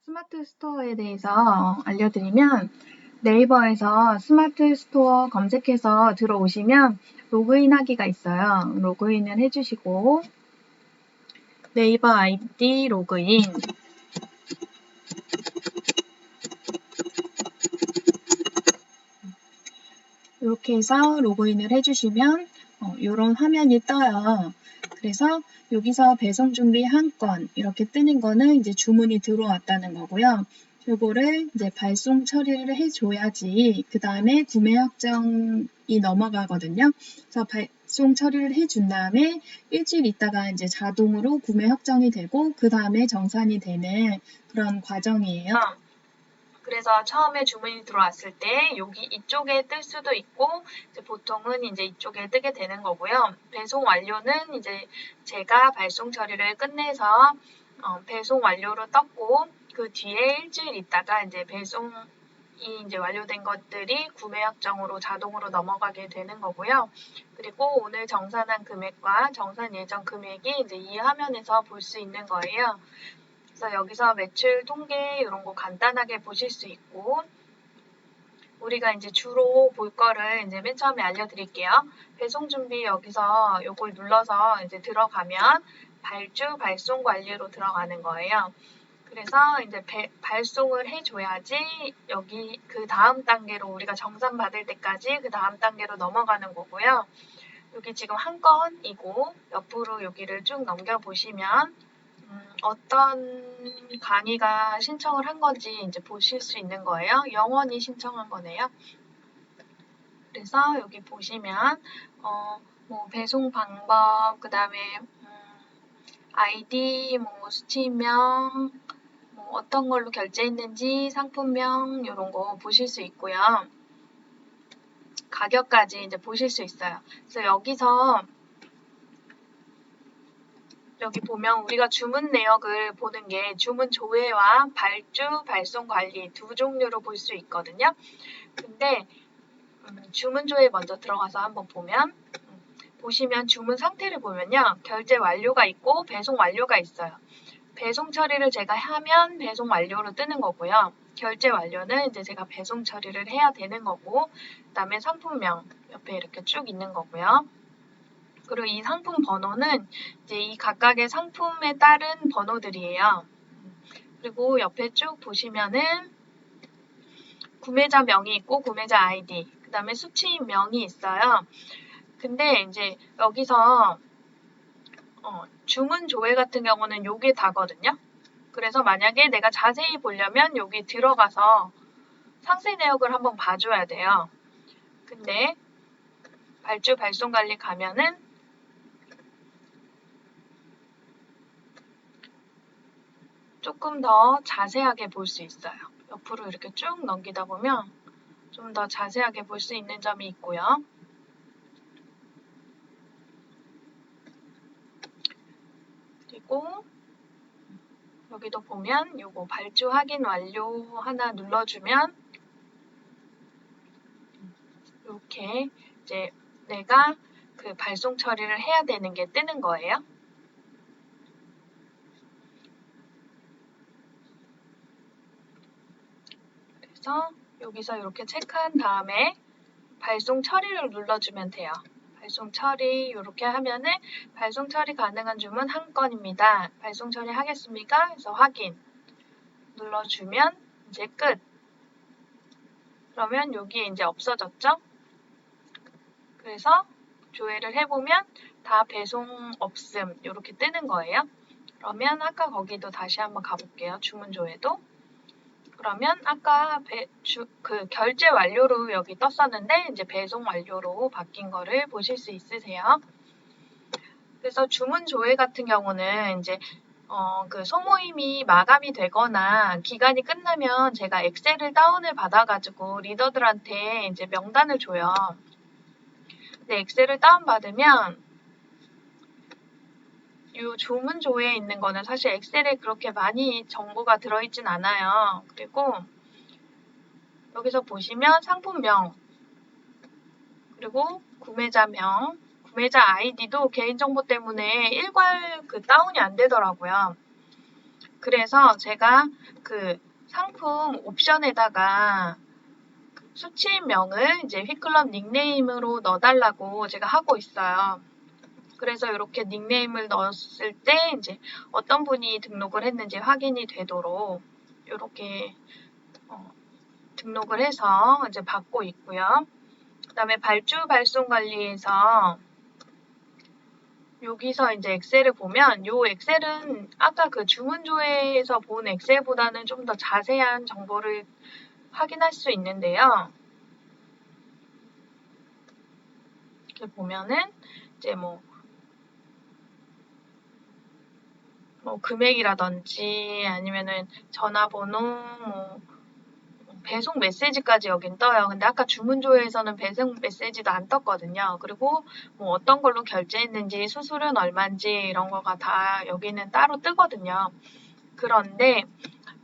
스마트 스토어에 대해서 알려드리면 네이버에서 스마트 스토어 검색해서 들어오시면 로그인 하기가 있어요. 로그인을 해주시고 네이버 아이디 로그인 이렇게 해서 로그인을 해주시면 이런 화면이 떠요. 그래서 여기서 배송 준비 한 건 이렇게 뜨는 거는 이제 주문이 들어왔다는 거고요. 요거를 이제 발송 처리를 해줘야지 그 다음에 구매 확정이 넘어가거든요. 그래서 발송 처리를 해준 다음에 일주일 있다가 이제 자동으로 구매 확정이 되고 그 다음에 정산이 되는 그런 과정이에요. 그래서 처음에 주문이 들어왔을 때 여기 이쪽에 뜰 수도 있고 이제 보통은 이제 이쪽에 뜨게 되는 거고요. 배송 완료는 이제 제가 발송 처리를 끝내서 배송 완료로 떴고 그 뒤에 일주일 있다가 이제 배송이 이제 완료된 것들이 구매 확정으로 자동으로 넘어가게 되는 거고요. 그리고 오늘 정산한 금액과 정산 예정 금액이 이제 이 화면에서 볼 수 있는 거예요. 그래서 여기서 매출 통계 이런 거 간단하게 보실 수 있고 우리가 이제 주로 볼 거를 이제 맨 처음에 알려드릴게요. 배송 준비 여기서 요걸 눌러서 이제 들어가면 발주 발송 관리로 들어가는 거예요. 그래서 이제 발송을 해줘야지 여기 그 다음 단계로 우리가 정산 받을 때까지 그 다음 단계로 넘어가는 거고요. 여기 지금 한 건이고 옆으로 여기를 쭉 넘겨보시면 어떤 강의가 신청을 한 건지 이제 보실 수 있는 거예요. 영원히 신청한 거네요. 그래서 여기 보시면 뭐 배송 방법, 그 다음에 아이디, 뭐 수취인명, 뭐 어떤 걸로 결제했는지 상품명 이런 거 보실 수 있고요. 가격까지 이제 보실 수 있어요. 그래서 여기서 여기 보면 우리가 주문 내역을 보는 게 주문 조회와 발주, 발송 관리 두 종류로 볼 수 있거든요. 근데 주문 조회 먼저 들어가서 한번 보면 보시면 주문 상태를 보면요. 결제 완료가 있고 배송 완료가 있어요. 배송 처리를 제가 하면 배송 완료로 뜨는 거고요. 결제 완료는 이제 제가 배송 처리를 해야 되는 거고 그다음에 상품명 옆에 이렇게 쭉 있는 거고요. 그리고 이 상품 번호는 이제 이 각각의 상품에 따른 번호들이에요. 그리고 옆에 쭉 보시면은 구매자 명이 있고 구매자 아이디, 그 다음에 수취인 명이 있어요. 근데 이제 여기서 주문 조회 같은 경우는 요게 다거든요. 그래서 만약에 내가 자세히 보려면 여기 들어가서 상세 내역을 한번 봐줘야 돼요. 근데 발주 발송 관리 가면은 조금 더 자세하게 볼 수 있어요. 옆으로 이렇게 쭉 넘기다 보면 좀 더 자세하게 볼 수 있는 점이 있고요. 그리고 여기도 보면 요거 발주 확인 완료 하나 눌러주면 이렇게 이제 내가 그 발송 처리를 해야 되는 게 뜨는 거예요. 그래서 여기서 이렇게 체크한 다음에 발송 처리를 눌러주면 돼요. 발송 처리 이렇게 하면은 발송 처리 가능한 주문 한 건입니다. 발송 처리 하겠습니까? 그래서 확인 눌러주면 이제 끝. 그러면 여기에 이제 없어졌죠? 그래서 조회를 해보면 다 배송 없음 이렇게 뜨는 거예요. 그러면 아까 거기도 다시 한번 가볼게요. 주문 조회도. 그러면 아까 그 결제 완료로 여기 떴었는데 이제 배송 완료로 바뀐 거를 보실 수 있으세요. 그래서 주문 조회 같은 경우는 이제 그 소모임이 마감이 되거나 기간이 끝나면 제가 엑셀을 다운을 받아가지고 리더들한테 이제 명단을 줘요. 근데 엑셀을 다운받으면 이 주문 조회에 있는 거는 사실 엑셀에 그렇게 많이 정보가 들어있진 않아요. 그리고 여기서 보시면 상품명 그리고 구매자명, 구매자 아이디도 개인정보 때문에 일괄 그 다운이 안 되더라고요. 그래서 제가 그 상품 옵션에다가 수취명을 이제 휘클럽 닉네임으로 넣어달라고 제가 하고 있어요. 그래서 이렇게 닉네임을 넣었을 때 이제 어떤 분이 등록을 했는지 확인이 되도록 이렇게 등록을 해서 이제 받고 있고요. 그다음에 발주 발송 관리에서 여기서 이제 엑셀을 보면 요 엑셀은 아까 그 주문 조회에서 본 엑셀보다는 좀 더 자세한 정보를 확인할 수 있는데요. 이렇게 보면은 이제 뭐 금액이라든지 아니면은 전화번호, 배송 메시지까지 여긴 떠요. 근데 아까 주문 조회에서는 배송 메시지도 안 떴거든요. 그리고 뭐 어떤 걸로 결제했는지, 수수료는 얼마인지 이런 거가 다 여기는 따로 뜨거든요. 그런데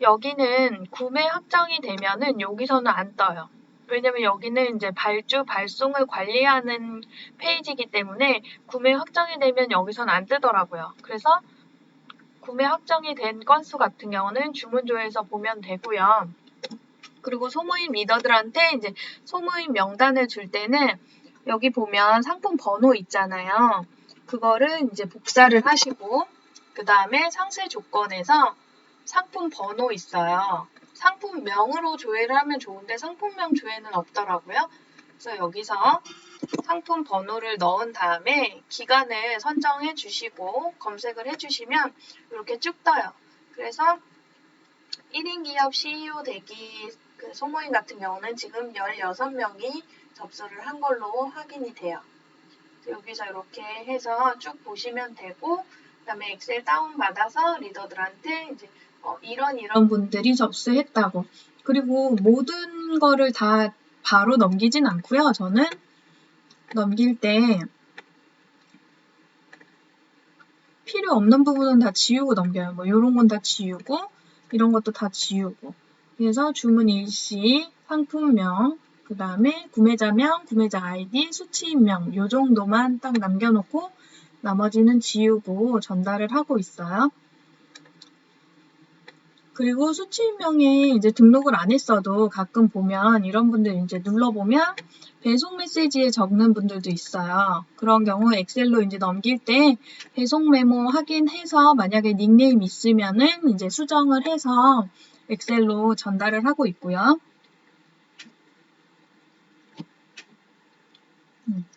여기는 구매 확정이 되면은 여기서는 안 떠요. 왜냐면 여기는 이제 발주, 발송을 관리하는 페이지이기 때문에 구매 확정이 되면 여기서는 안 뜨더라고요. 그래서 구매 확정이 된 건수 같은 경우는 주문조에서 보면 되고요. 그리고 소모임 리더들한테 이제 소모임 명단을 줄 때는 여기 보면 상품 번호 있잖아요. 그거를 이제 복사를 하시고 그 다음에 상세 조건에서 상품 번호 있어요. 상품명으로 조회를 하면 좋은데 상품명 조회는 없더라고요. 그래서 여기서 상품 번호를 넣은 다음에 기간을 선정해 주시고 검색을 해 주시면 이렇게 쭉 떠요. 그래서 1인 기업 CEO 되기 그 소모임 같은 경우는 지금 16명이 접수를 한 걸로 확인이 돼요. 여기서 이렇게 해서 쭉 보시면 되고 그다음에 엑셀 다운받아서 리더들한테 이제 이런 분들이 접수했다고. 그리고 모든 거를 다 바로 넘기진 않고요. 저는 넘길 때 필요 없는 부분은 다 지우고 넘겨요. 뭐 이런 건 다 지우고 이런 것도 다 지우고. 그래서 주문 일시, 상품명, 그 다음에 구매자명, 구매자 아이디, 수취인명 요 정도만 딱 남겨놓고 나머지는 지우고 전달을 하고 있어요. 그리고 수취인명에 이제 등록을 안 했어도 가끔 보면 이런 분들 이제 눌러보면 배송 메시지에 적는 분들도 있어요. 그런 경우 엑셀로 이제 넘길 때 배송 메모 확인해서 만약에 닉네임 있으면은 이제 수정을 해서 엑셀로 전달을 하고 있고요.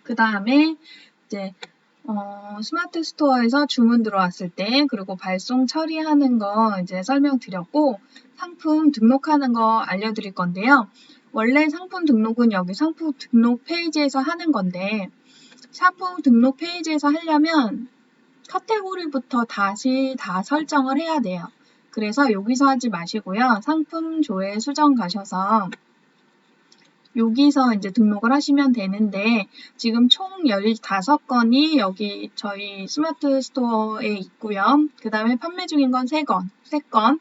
그 다음에 이제 스마트 스토어에서 주문 들어왔을 때 그리고 발송 처리하는 거 이제 설명드렸고 상품 등록하는 거 알려드릴 건데요. 원래 상품 등록은 여기 상품 등록 페이지에서 하는 건데 상품 등록 페이지에서 하려면 카테고리부터 다시 다 설정을 해야 돼요. 그래서 여기서 하지 마시고요. 상품 조회 수정 가셔서 여기서 이제 등록을 하시면 되는데 지금 총 15건이 여기 저희 스마트 스토어에 있고요. 그 다음에 판매 중인 건 3건,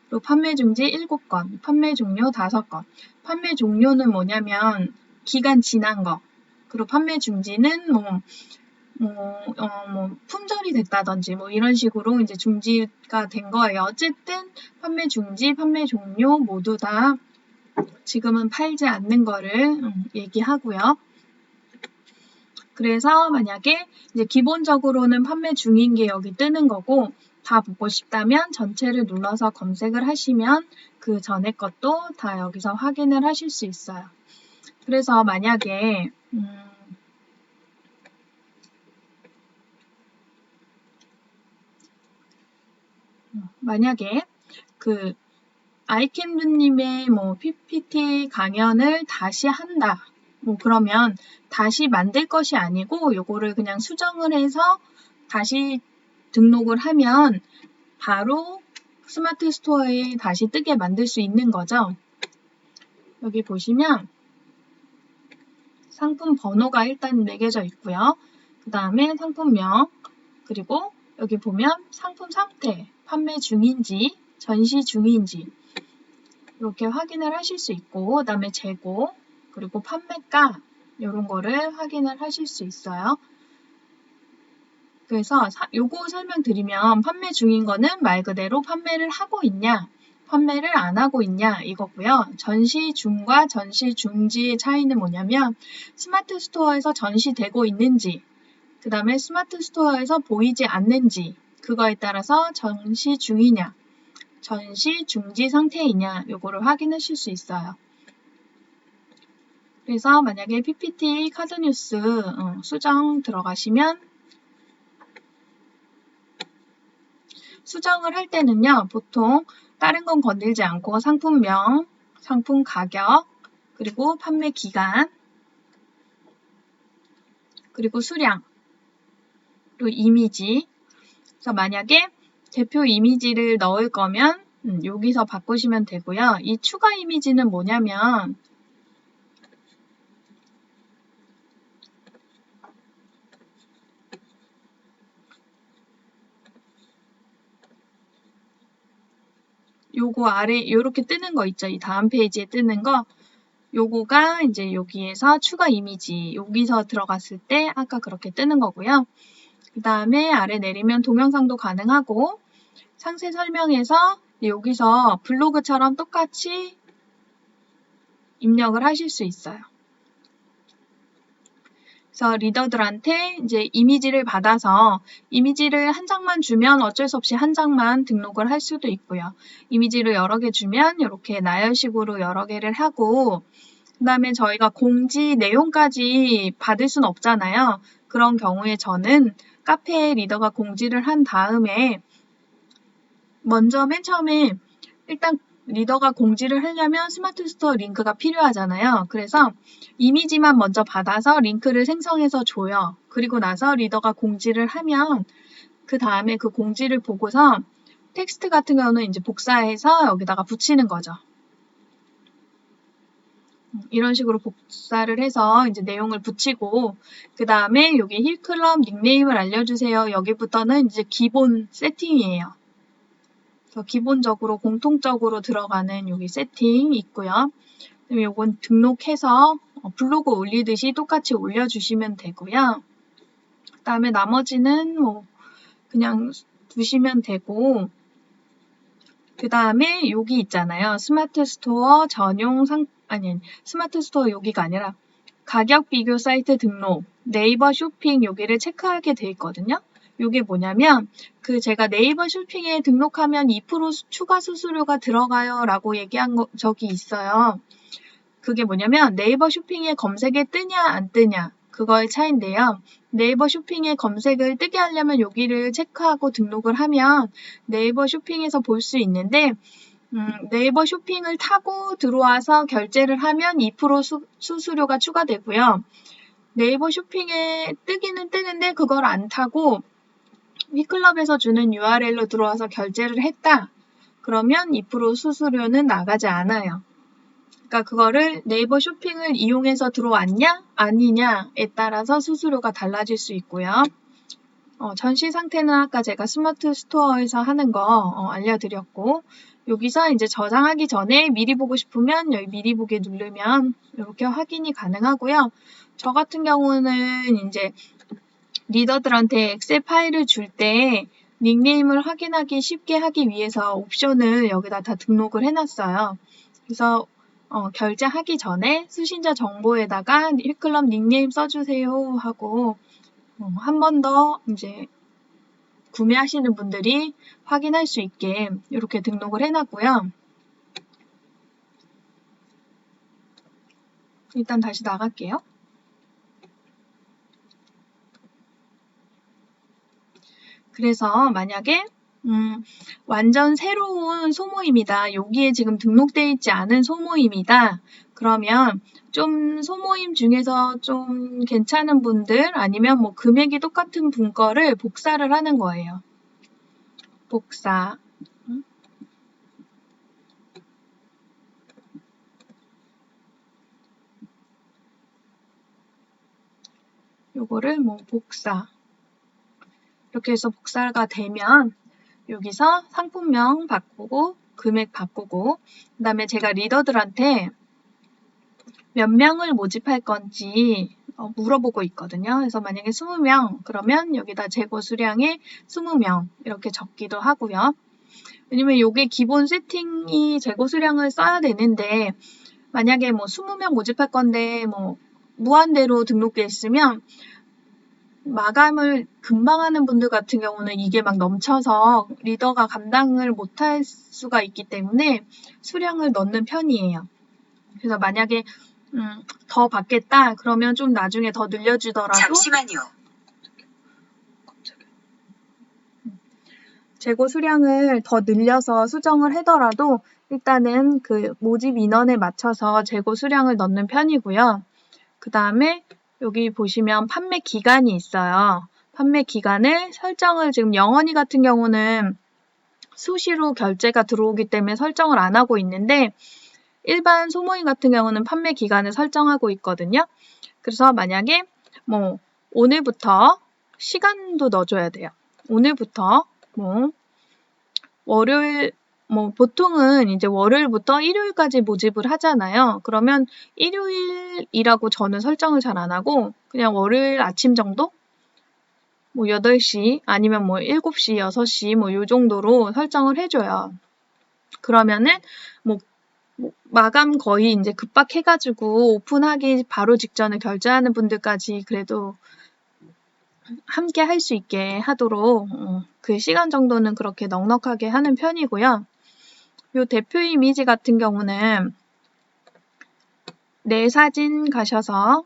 그리고 판매 중지 7건, 판매 종료 5건. 판매 종료는 뭐냐면 기간 지난 거. 그리고 판매 중지는 품절이 됐다든지 이런 식으로 이제 중지가 된 거예요. 어쨌든 판매 중지, 판매 종료 모두 다 지금은 팔지 않는 거를 얘기하고요. 그래서 만약에 이제 기본적으로는 판매 중인 게 여기 뜨는 거고 다 보고 싶다면 전체를 눌러서 검색을 하시면 그 전에 것도 다 여기서 확인을 하실 수 있어요. 그래서 만약에 그 아이캔두님의 PPT 강연을 다시 한다. 그러면 다시 만들 것이 아니고 요거를 그냥 수정을 해서 다시 등록을 하면 바로 스마트 스토어에 다시 뜨게 만들 수 있는 거죠. 여기 보시면 상품 번호가 일단 매겨져 있고요. 그 다음에 상품명, 그리고 여기 보면 상품 상태, 판매 중인지, 전시 중인지 이렇게 확인을 하실 수 있고 그 다음에 재고, 그리고 판매가 이런 거를 확인을 하실 수 있어요. 그래서 요거 설명드리면 판매 중인 거는 말 그대로 판매를 하고 있냐, 판매를 안 하고 있냐 이거고요. 전시 중과 전시 중지의 차이는 뭐냐면 스마트 스토어에서 전시되고 있는지, 그 다음에 스마트 스토어에서 보이지 않는지, 그거에 따라서 전시 중이냐, 전시 중지 상태이냐 요거를 확인하실 수 있어요. 그래서 만약에 PPT 카드뉴스 수정 들어가시면 수정을 할 때는요, 보통 다른 건 건들지 않고 상품명, 상품 가격, 그리고 판매 기간, 그리고 수량, 그리고 이미지. 그래서 만약에 대표 이미지를 넣을 거면 여기서 바꾸시면 되고요. 이 추가 이미지는 뭐냐면 요거 아래 요렇게 뜨는 거 있죠. 이 다음 페이지에 뜨는 거. 요거가 이제 여기에서 추가 이미지, 여기서 들어갔을 때 아까 그렇게 뜨는 거고요. 그 다음에 아래 내리면 동영상도 가능하고 상세 설명에서 여기서 블로그처럼 똑같이 입력을 하실 수 있어요. 그래서 리더들한테 이제 이미지를 받아서 이미지를 한 장만 주면 어쩔 수 없이 한 장만 등록을 할 수도 있고요. 이미지를 여러 개 주면 이렇게 나열식으로 여러 개를 하고, 그 다음에 저희가 공지 내용까지 받을 수는 없잖아요. 그런 경우에 저는 카페에 리더가 공지를 한 다음에 먼저 맨 처음에 일단 리더가 공지를 하려면 스마트 스토어 링크가 필요하잖아요. 그래서 이미지만 먼저 받아서 링크를 생성해서 줘요. 그리고 나서 리더가 공지를 하면 그 다음에 그 공지를 보고서 텍스트 같은 경우는 이제 복사해서 여기다가 붙이는 거죠. 이런 식으로 복사를 해서 이제 내용을 붙이고, 그 다음에 여기 힐클럽 닉네임을 알려주세요. 여기부터는 이제 기본 세팅이에요. 그래서 기본적으로 공통적으로 들어가는 여기 세팅이 있고요. 그다음에 요건 등록해서 블로그 올리듯이 똑같이 올려주시면 되고요. 그 다음에 나머지는 뭐 그냥 두시면 되고, 그 다음에 여기 있잖아요. 스마트 스토어 전용 스마트 스토어 여기가 아니라 가격 비교 사이트 등록, 네이버 쇼핑 여기를 체크하게 돼 있거든요. 이게 뭐냐면 제가 네이버 쇼핑에 등록하면 2% 추가 수수료가 들어가요 라고 얘기한 적이 있어요. 그게 뭐냐면 네이버 쇼핑에 검색에 뜨냐 안 뜨냐 그거의 차이인데요. 네이버 쇼핑에 검색을 뜨게 하려면 여기를 체크하고 등록을 하면 네이버 쇼핑에서 볼 수 있는데, 네이버 쇼핑을 타고 들어와서 결제를 하면 2% 수수료가 추가되고요. 네이버 쇼핑에 뜨기는 뜨는데 그걸 안 타고 휘클럽에서 주는 URL로 들어와서 결제를 했다. 그러면 2% 수수료는 나가지 않아요. 그러니까 그거를 네이버 쇼핑을 이용해서 들어왔냐 아니냐에 따라서 수수료가 달라질 수 있고요. 전시 상태는 아까 제가 스마트 스토어에서 하는 거 알려드렸고, 여기서 이제 저장하기 전에 미리 보고 싶으면 여기 미리 보기 누르면 이렇게 확인이 가능하고요. 저 같은 경우는 이제 리더들한테 엑셀 파일을 줄 때 닉네임을 확인하기 쉽게 하기 위해서 옵션을 여기다 다 등록을 해놨어요. 그래서 결제하기 전에 수신자 정보에다가 힐클럽 닉네임 써주세요 하고 한 번 더 이제 구매하시는 분들이 확인할 수 있게 이렇게 등록을 해놨고요. 일단 다시 나갈게요. 그래서 만약에 완전 새로운 소모임이다. 여기에 지금 등록되어 있지 않은 소모임이다. 그러면 좀 소모임 중에서 좀 괜찮은 분들 아니면 뭐 금액이 똑같은 분 거를 복사를 하는 거예요. 복사. 요거를 뭐 복사. 이렇게 해서 복사가 되면 여기서 상품명 바꾸고 금액 바꾸고, 그 다음에 제가 리더들한테 몇 명을 모집할 건지 물어보고 있거든요. 그래서 만약에 20명 그러면 여기다 재고 수량에 20명 이렇게 적기도 하고요. 왜냐면 이게 기본 세팅이 재고 수량을 써야 되는데 만약에 뭐 20명 모집할 건데 뭐 무한대로 등록돼 있으면 마감을 금방 하는 분들 같은 경우는 이게 막 넘쳐서 리더가 감당을 못할 수가 있기 때문에 수량을 넣는 편이에요. 그래서 만약에 더 받겠다 그러면 좀 나중에 더 늘려주더라도 잠시만요. 재고 수량을 더 늘려서 수정을 하더라도 일단은 그 모집 인원에 맞춰서 재고 수량을 넣는 편이고요. 그 다음에 여기 보시면 판매 기간이 있어요. 판매 기간을 설정을 지금 영원히 같은 경우는 수시로 결제가 들어오기 때문에 설정을 안 하고 있는데 일반 소모임 같은 경우는 판매 기간을 설정하고 있거든요. 그래서 만약에 뭐 오늘부터 시간도 넣어줘야 돼요. 오늘부터 월요일 보통은 이제 월요일부터 일요일까지 모집을 하잖아요. 그러면 일요일이라고 저는 설정을 잘 안 하고 그냥 월요일 아침 정도? 8시 아니면 7시, 6시 요 정도로 설정을 해줘요. 그러면은 마감 거의 이제 급박해가지고 오픈하기 바로 직전에 결제하는 분들까지 그래도 함께 할 수 있게 하도록 그 시간 정도는 그렇게 넉넉하게 하는 편이고요. 요 대표 이미지 같은 경우는 내 사진 가셔서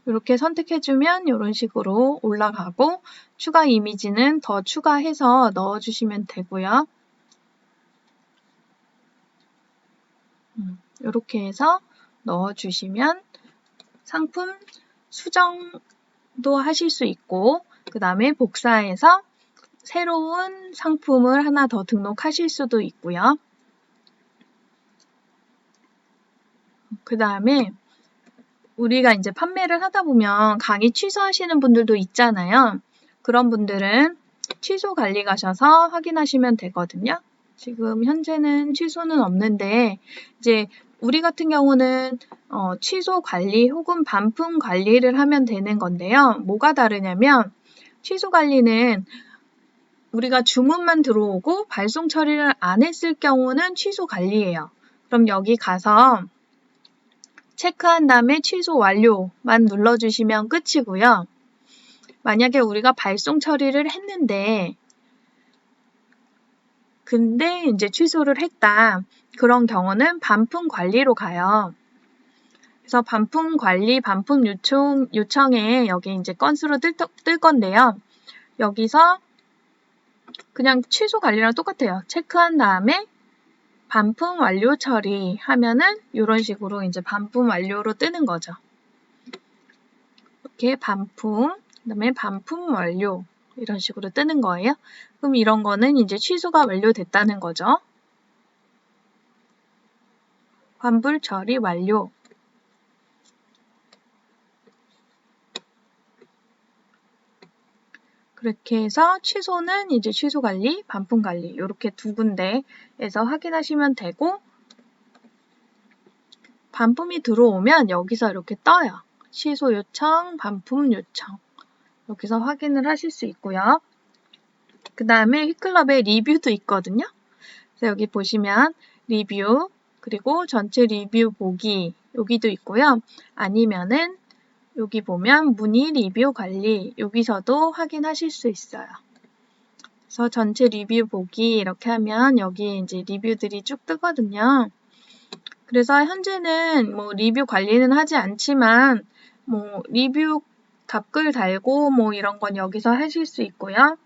이렇게 선택해주면 이런 식으로 올라가고 추가 이미지는 더 추가해서 넣어주시면 되고요. 이렇게 해서 넣어주시면 상품 수정도 하실 수 있고 그 다음에 복사해서 새로운 상품을 하나 더 등록하실 수도 있고요. 그 다음에 우리가 이제 판매를 하다 보면 강의 취소하시는 분들도 있잖아요. 그런 분들은 취소 관리 가셔서 확인하시면 되거든요. 지금 현재는 취소는 없는데 이제 우리 같은 경우는 취소 관리 혹은 반품 관리를 하면 되는 건데요. 뭐가 다르냐면 취소 관리는 우리가 주문만 들어오고 발송 처리를 안 했을 경우는 취소 관리예요. 그럼 여기 가서 체크한 다음에 취소 완료만 눌러주시면 끝이고요. 만약에 우리가 발송 처리를 했는데 근데 이제 취소를 했다. 그런 경우는 반품 관리로 가요. 그래서 반품 관리, 반품 요청에 여기 이제 건수로 뜰 건데요. 여기서 그냥 취소 관리랑 똑같아요. 체크한 다음에 반품 완료 처리하면은 이런 식으로 이제 반품 완료로 뜨는 거죠. 이렇게 반품, 그다음에 반품 완료 이런 식으로 뜨는 거예요. 그럼 이런 거는 이제 취소가 완료됐다는 거죠. 환불 처리 완료. 그렇게 해서 취소는 이제 취소 관리, 반품 관리 이렇게 두 군데에서 확인하시면 되고 반품이 들어오면 여기서 이렇게 떠요. 취소 요청, 반품 요청. 여기서 확인을 하실 수 있고요. 그 다음에 휘클럽에 리뷰도 있거든요. 그래서 여기 보시면 리뷰, 그리고 전체 리뷰 보기 여기도 있고요. 아니면은 여기 보면 문의 리뷰 관리 여기서도 확인하실 수 있어요. 그래서 전체 리뷰 보기 이렇게 하면 여기 이제 리뷰들이 쭉 뜨거든요. 그래서 현재는 리뷰 관리는 하지 않지만 리뷰 답글 달고 이런 건 여기서 하실 수 있고요.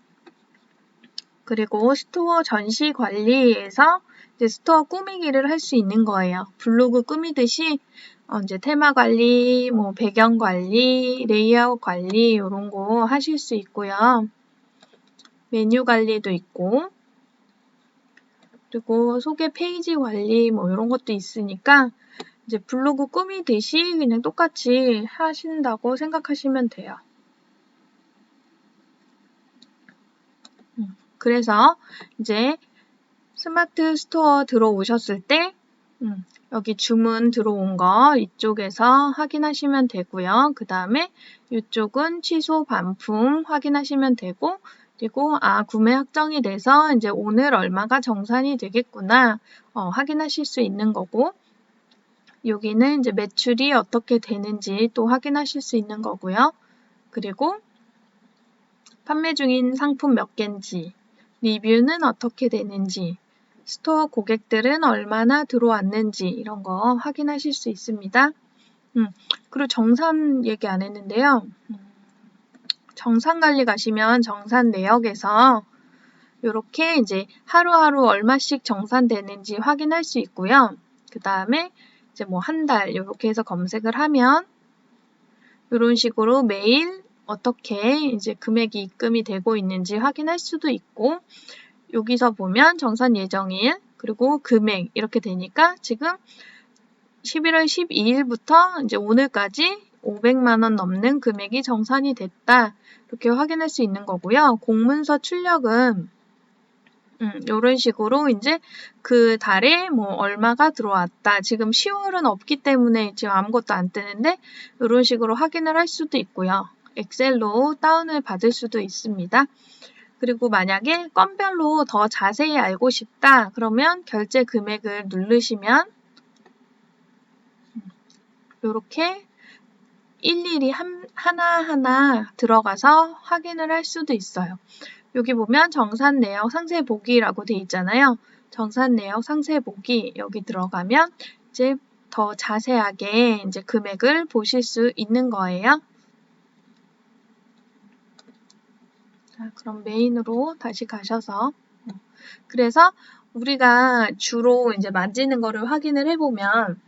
그리고 스토어 전시 관리에서 이제 스토어 꾸미기를 할 수 있는 거예요. 블로그 꾸미듯이 이제 테마 관리, 배경 관리, 레이아웃 관리 이런 거 하실 수 있고요. 메뉴 관리도 있고 그리고 소개 페이지 관리 이런 것도 있으니까 이제 블로그 꾸미듯이 그냥 똑같이 하신다고 생각하시면 돼요. 그래서 이제 스마트 스토어 들어오셨을 때 여기 주문 들어온 거 이쪽에서 확인하시면 되고요. 그 다음에 이쪽은 취소 반품 확인하시면 되고, 그리고 구매 확정이 돼서 이제 오늘 얼마가 정산이 되겠구나 확인하실 수 있는 거고, 여기는 이제 매출이 어떻게 되는지 또 확인하실 수 있는 거고요. 그리고 판매 중인 상품 몇 개인지, 리뷰는 어떻게 되는지, 스토어 고객들은 얼마나 들어왔는지 이런 거 확인하실 수 있습니다. 그리고 정산 얘기 안 했는데요. 정산 관리 가시면 정산 내역에서 이렇게 이제 하루하루 얼마씩 정산되는지 확인할 수 있고요. 그 다음에 이제 뭐 한 달 이렇게 해서 검색을 하면 이런 식으로 매일 어떻게 이제 금액이 입금이 되고 있는지 확인할 수도 있고, 여기서 보면 정산 예정일 그리고 금액 이렇게 되니까 지금 11월 12일부터 이제 오늘까지 500만 원 넘는 금액이 정산이 됐다. 이렇게 확인할 수 있는 거고요. 공문서 출력은 이런 식으로 이제 그 달에 뭐 얼마가 들어왔다. 지금 10월은 없기 때문에 지금 아무것도 안 뜨는데 이런 식으로 확인을 할 수도 있고요. 엑셀로 다운을 받을 수도 있습니다. 그리고 만약에 건별로 더 자세히 알고 싶다. 그러면 결제 금액을 누르시면 이렇게 일일이 하나하나 들어가서 확인을 할 수도 있어요. 여기 보면 정산 내역 상세 보기라고 돼 있잖아요. 정산 내역 상세 보기 여기 들어가면 이제 더 자세하게 이제 금액을 보실 수 있는 거예요. 자, 그럼 메인으로 다시 가셔서 그래서 우리가 주로 이제 만지는 거를 확인을 해보면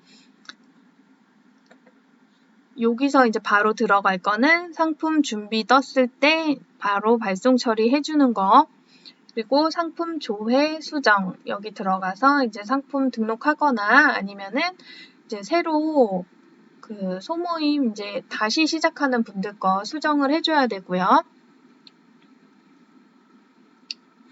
여기서 이제 바로 들어갈 거는 상품 준비 떴을 때 바로 발송 처리해 주는 거, 그리고 상품 조회 수정 여기 들어가서 이제 상품 등록하거나 아니면은 이제 새로 그 소모임 이제 다시 시작하는 분들 거 수정을 해줘야 되고요.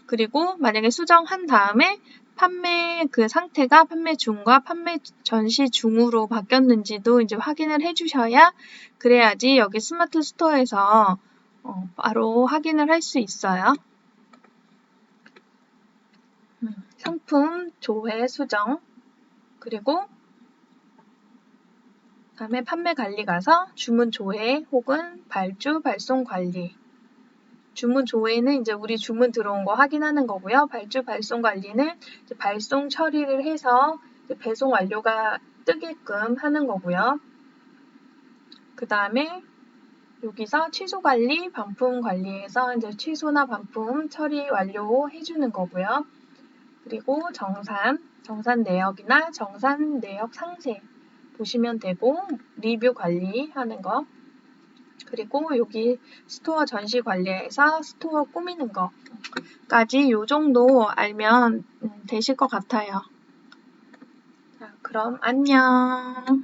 그리고 만약에 수정한 다음에 판매 그 상태가 판매 중과 판매 전시 중으로 바뀌었는지도 이제 확인을 해주셔야 그래야지 여기 스마트 스토어에서 바로 확인을 할 수 있어요. 상품 조회 수정 그리고 다음에 판매 관리 가서 주문 조회 혹은 발주 발송 관리. 주문 조회는 이제 우리 주문 들어온 거 확인하는 거고요. 발주 발송 관리는 이제 발송 처리를 해서 이제 배송 완료가 뜨게끔 하는 거고요. 그 다음에 여기서 취소 관리, 반품 관리에서 이제 취소나 반품 처리 완료 해주는 거고요. 그리고 정산 내역이나 정산 내역 상세 보시면 되고, 리뷰 관리하는 거. 그리고 여기 스토어 전시 관리에서 스토어 꾸미는 거까지 요 정도 알면 되실 것 같아요. 자, 그럼 안녕.